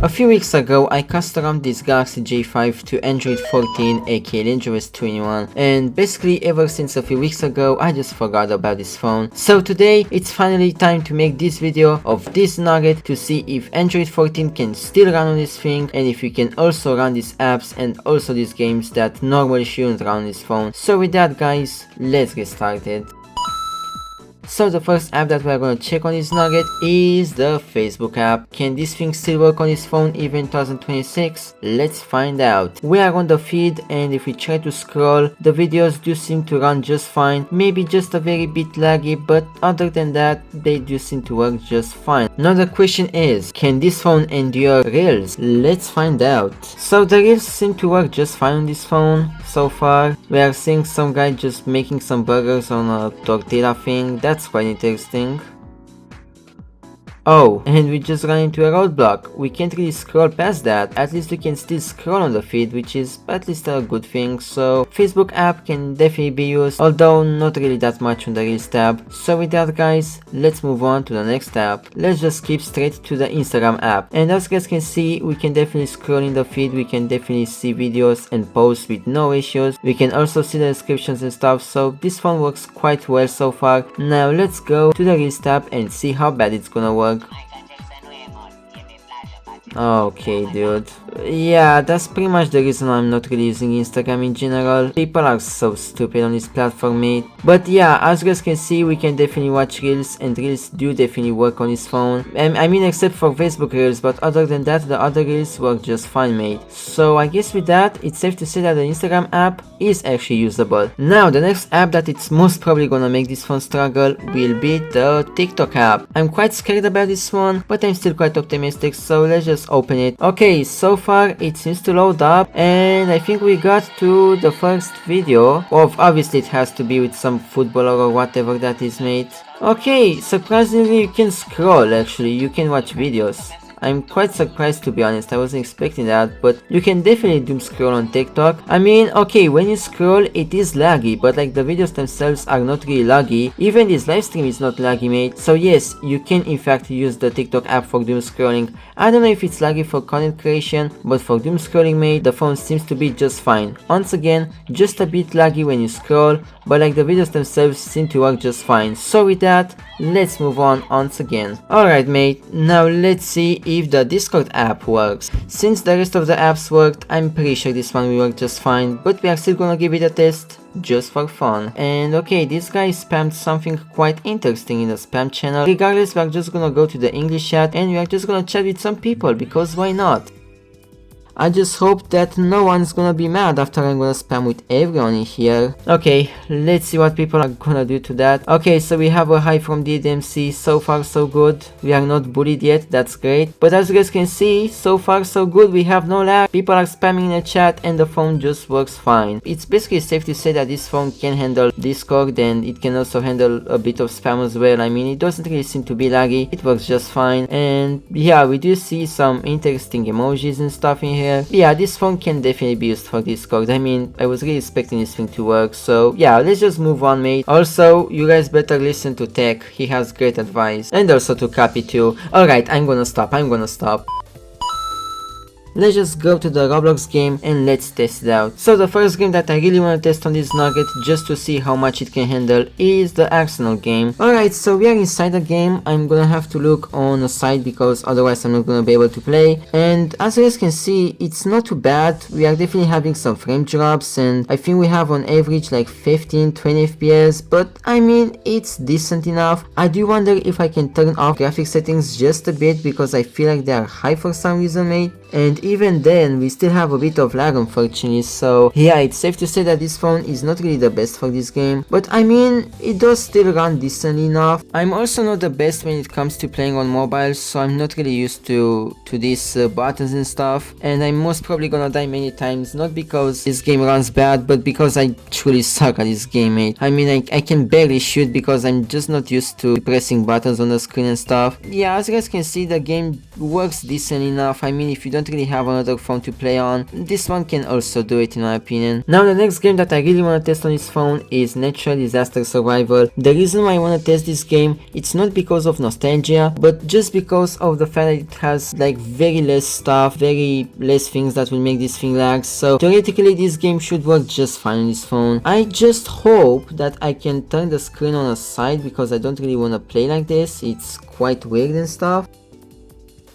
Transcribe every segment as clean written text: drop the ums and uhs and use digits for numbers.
A few weeks ago, I custom this Galaxy J5 to Android 14 aka Dangerous 21, and basically ever since a few weeks ago I just forgot about this phone. So today it's finally time to make this video of this nugget to see if Android 14 can still run on this thing, and if you can also run these apps and also these games that normally shouldn't run on this phone. So with that guys, let's get started. So the first app that we're gonna check on this nugget is the Facebook app. Can this thing still work on this phone even in 2026? Let's find out. We are on the feed, and if we try to scroll, the videos do seem to run just fine. Maybe just a very bit laggy, but other than that, they do seem to work just fine. Now the question is, can this phone endure Reels? Let's find out. So the Reels seem to work just fine on this phone so far. We are seeing some guy just making some burgers on a tortilla thing. That's quite interesting. Oh, and we just ran into a roadblock. We can't really scroll past that. At least we can still scroll on the feed, which is at least a good thing. So Facebook app can definitely be used, although not really that much on the Reels tab. So with that guys, let's move on to the next app. Let's just skip straight to the Instagram app. And as you guys can see, we can definitely scroll in the feed. We can definitely see videos and posts with no issues. We can also see the descriptions and stuff. So this phone works quite well so far. Now let's go to the Reels tab and see how bad it's gonna work. Okay dude, yeah, that's pretty much the reason I'm not really using Instagram in general. People are so stupid on this platform, mate. But yeah, as you guys can see, we can definitely watch Reels, and Reels do definitely work on this phone. I mean, except for Facebook Reels, but other than that, the other Reels work just fine, mate. So I guess with that, it's safe to say that the Instagram app is actually usable. Now the next app that it's most probably gonna make this phone struggle will be the TikTok app. I'm quite scared about this one, but I'm still quite optimistic, so let's just open it. Okay, so far it seems to load up, and I think we got to the first video. Obviously it has to be with some footballer or whatever that is, mate. Okay, surprisingly you can scroll. Actually, you can watch videos. I'm quite surprised, to be honest. I wasn't expecting that, but you can definitely doom scroll on TikTok. I mean, okay, when you scroll it is laggy, but like the videos themselves are not really laggy. Even this live stream is not laggy, mate. So yes, you can in fact use the TikTok app for doom scrolling. I don't know if it's laggy for content creation, but for doom scrolling, mate, the phone seems to be just fine. Once again, just a bit laggy when you scroll, but like the videos themselves seem to work just fine. So with that, let's move on once again. Alright mate, now let's see if the Discord app works. Since the rest of the apps worked, I'm pretty sure this one will work just fine, but we are still gonna give it a test just for fun. And okay, this guy spammed something quite interesting in the spam channel. Regardless, we are just gonna go to the English chat and we are just gonna chat with some people, because why not? I just hope that no one's gonna be mad after I'm gonna spam with everyone in here. Okay, let's see what people are gonna do to that. Okay, so we have a hi from DMC. So far so good. We are not bullied yet, that's great. But as you guys can see, so far so good. We have no lag. People are spamming in the chat and the phone just works fine. It's basically safe to say that this phone can handle Discord, and it can also handle a bit of spam as well. I mean, it doesn't really seem to be laggy. It works just fine. And yeah, we do see some interesting emojis and stuff in here. Yeah, this phone can definitely be used for Discord. I mean, I was really expecting this thing to work, so yeah, let's just move on, mate. Also, you guys better listen to Tech, he has great advice, and also to Cappy too. Alright, I'm gonna stop. Let's just go to the Roblox game and let's test it out. So the first game that I really want to test on this nugget, just to see how much it can handle, is the Arsenal game. Alright, so we are inside the game. I'm gonna have to look on the side because otherwise I'm not gonna be able to play. And as you guys can see, it's not too bad. We are definitely having some frame drops, and I think we have on average like 15-20 FPS, but I mean, it's decent enough. I do wonder if I can turn off graphic settings just a bit, because I feel like they are high for some reason, mate. And even then, we still have a bit of lag, unfortunately. So yeah, it's safe to say that this phone is not really the best for this game, but I mean, it does still run decently enough. I'm also not the best when it comes to playing on mobile, so I'm not really used to these buttons and stuff, and I'm most probably gonna die many times, not because this game runs bad, but because I truly suck at this game, mate. I mean, I can barely shoot because I'm just not used to pressing buttons on the screen and stuff. Yeah, as you guys can see, the game works decent enough. I mean, if you don't really have another phone to play on, this one can also do it in my opinion. Now the next game that I really wanna test on this phone is Natural Disaster Survival. The reason why I wanna test this game, it's not because of nostalgia, but just because of the fact that it has like very less stuff, very less things that will make this thing lag. So theoretically this game should work just fine on this phone. I just hope that I can turn the screen on a side because I don't really wanna play like this. It's quite weird and stuff.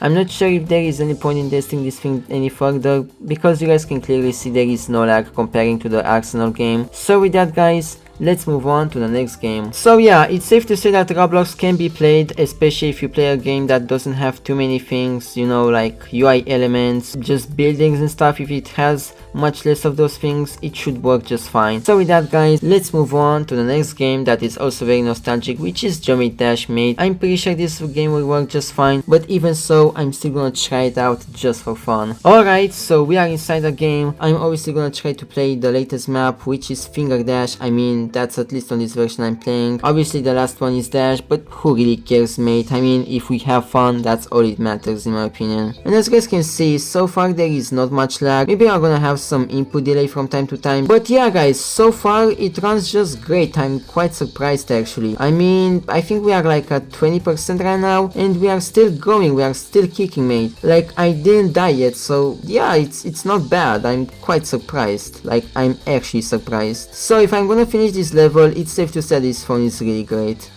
I'm not sure if there is any point in testing this thing any further, because you guys can clearly see there is no lag comparing to the Arsenal game. So with that guys, let's move on to the next game. So yeah, it's safe to say that Roblox can be played, especially if you play a game that doesn't have too many things, you know, like UI elements, just buildings and stuff. If it has much less of those things, it should work just fine. So with that guys, let's move on to the next game that is also very nostalgic, which is Geometry Dash Mate. I'm pretty sure this game will work just fine, but even so, I'm still gonna try it out just for fun. Alright, so we are inside the game. I'm obviously gonna try to play the latest map, which is Finger Dash. I mean, that's at least on this version I'm playing. Obviously the last one is Dash, but who really cares, mate? I mean, if we have fun, that's all it matters in my opinion. And as you guys can see, so far there is not much lag. Maybe I'm gonna have some input delay from time to time, but yeah guys, so far it runs just great. I'm quite surprised actually. I mean, I think we are like at 20% right now, and we are still going, we are still kicking, mate. Like, I didn't die yet, so yeah, it's not bad. I'm quite surprised. Like, I'm actually surprised. So if I'm gonna finish this level, it's safe to say this phone is really great.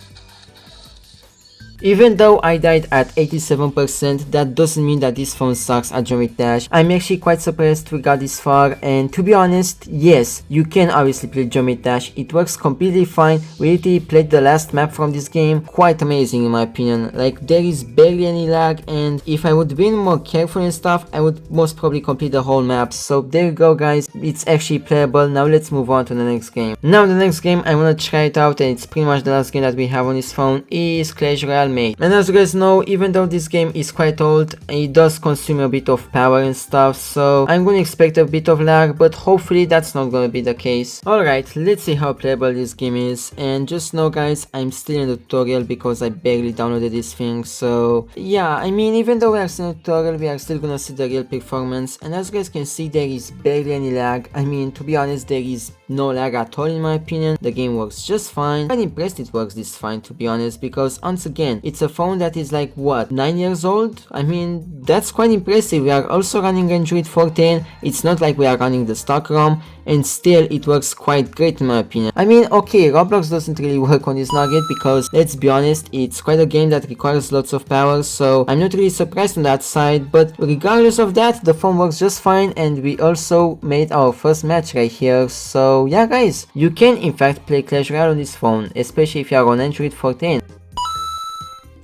Even though I died at 87%, that doesn't mean that this phone sucks at Geometry Dash. I'm actually quite surprised we got this far, and to be honest, yes, you can obviously play Geometry Dash. It works completely fine. We literally played the last map from this game. Quite amazing in my opinion. Like, there is barely any lag, and if I would be more careful and stuff, I would most probably complete the whole map. So there you go guys, it's actually playable. Now let's move on to the next game. Now the next game, I wanna try it out, and it's pretty much the last game that we have on this phone, is Clash Royale Mate. And as you guys know, even though this game is quite old, it does consume a bit of power and stuff, so I'm gonna expect a bit of lag, but hopefully that's not gonna be the case. Alright, let's see how playable this game is. And just know guys, I'm still in the tutorial because I barely downloaded this thing, so yeah, I mean, even though we are still in the tutorial, we are still gonna see the real performance. And as you guys can see, there is barely any lag. I mean, to be honest, there is no lag at all in my opinion. The game works just fine. I'm impressed it works this fine, to be honest, because once again, it's a phone that is like, what, 9 years old? I mean, that's quite impressive. We are also running Android 14. It's not like we are running the stock ROM, and still it works quite great in my opinion. I mean, okay, Roblox doesn't really work on this nugget because, let's be honest, it's quite a game that requires lots of power, so I'm not really surprised on that side. But regardless of that, the phone works just fine, and we also made our first match right here. So yeah guys, you can in fact play Clash Royale on this phone, especially if you are on Android 14.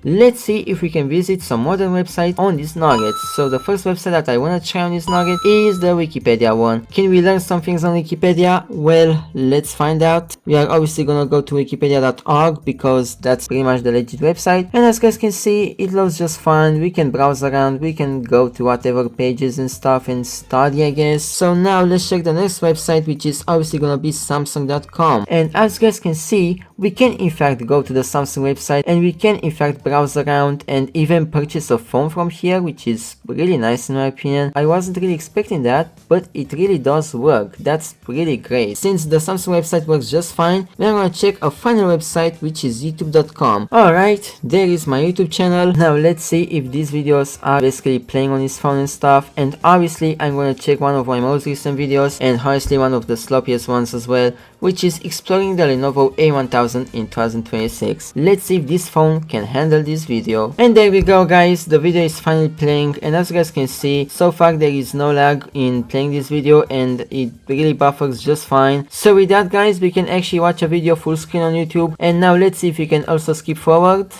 Let's see if we can visit some modern websites on this nugget. So the first website that I wanna try on this nugget is the Wikipedia one. Can we learn some things on Wikipedia? Well, let's find out. We are obviously gonna go to wikipedia.org because that's pretty much the legit website. And as you guys can see, it loads just fine. We can browse around, we can go to whatever pages and stuff and study, I guess. So now let's check the next website, which is obviously gonna be Samsung.com. And as you guys can see, we can in fact go to the Samsung website, and we can in fact browse around and even purchase a phone from here, which is really nice in my opinion. I wasn't really expecting that, but it really does work. That's really great. Since the Samsung website works just fine, we're gonna check a final website, which is youtube.com. Alright, there is my YouTube channel. Now let's see if these videos are basically playing on this phone and stuff, and obviously I'm gonna check one of my most recent videos, and honestly one of the sloppiest ones as well, which is exploring the Lenovo A1000 in 2026. Let's see if this phone can handle this video. And there we go guys, the video is finally playing, and as you guys can see, so far there is no lag in playing this video, and it really buffers just fine. So with that guys, we can actually watch a video full screen on YouTube. And now let's see if we can also skip forward.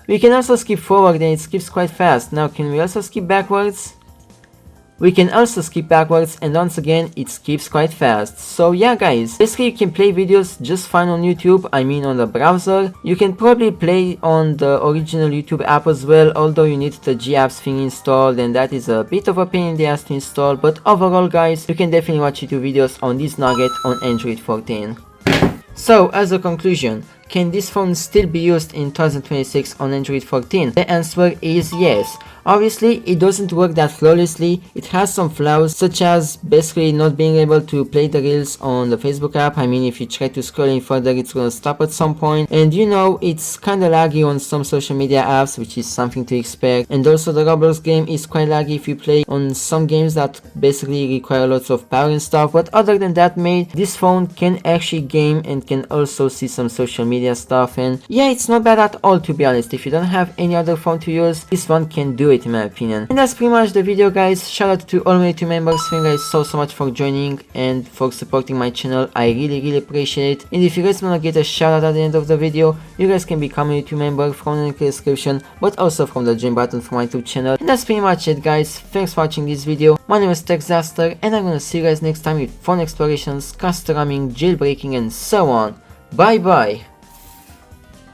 We can also skip forward, and it skips quite fast. Now can we also skip backwards? We can also skip backwards, and once again it skips quite fast. So yeah guys, basically you can play videos just fine on YouTube, I mean on the browser. You can probably play on the original YouTube app as well, although you need the G-apps thing installed, and that is a bit of a pain in the ass to install. But overall guys, you can definitely watch YouTube videos on this nugget on Android 14. So as a conclusion, can this phone still be used in 2026 on Android 14? The answer is yes. Obviously, it doesn't work that flawlessly. It has some flaws, such as basically not being able to play the reels on the Facebook app. I mean, if you try to scroll in further, it's gonna stop at some point. And you know, it's kinda laggy on some social media apps, which is something to expect. And also the Roblox game is quite laggy if you play on some games that basically require lots of power and stuff. But other than that, mate, this phone can actually game and can also see some social media stuff. And yeah, it's not bad at all, to be honest. If you don't have any other phone to use, this one can do it in my opinion. And that's pretty much the video, guys. Shout out to all my 2 members. Thank you guys so much for joining and for supporting my channel. I really appreciate it. And if you guys wanna get a shout out at the end of the video, you guys can become a YouTube member from the link in the description, but also from the join button for my YouTube channel. And that's pretty much it, guys. Thanks for watching this video. My name is Techzaster, and I'm gonna see you guys next time with fun explorations, custom jailbreaking, and so on. Bye bye.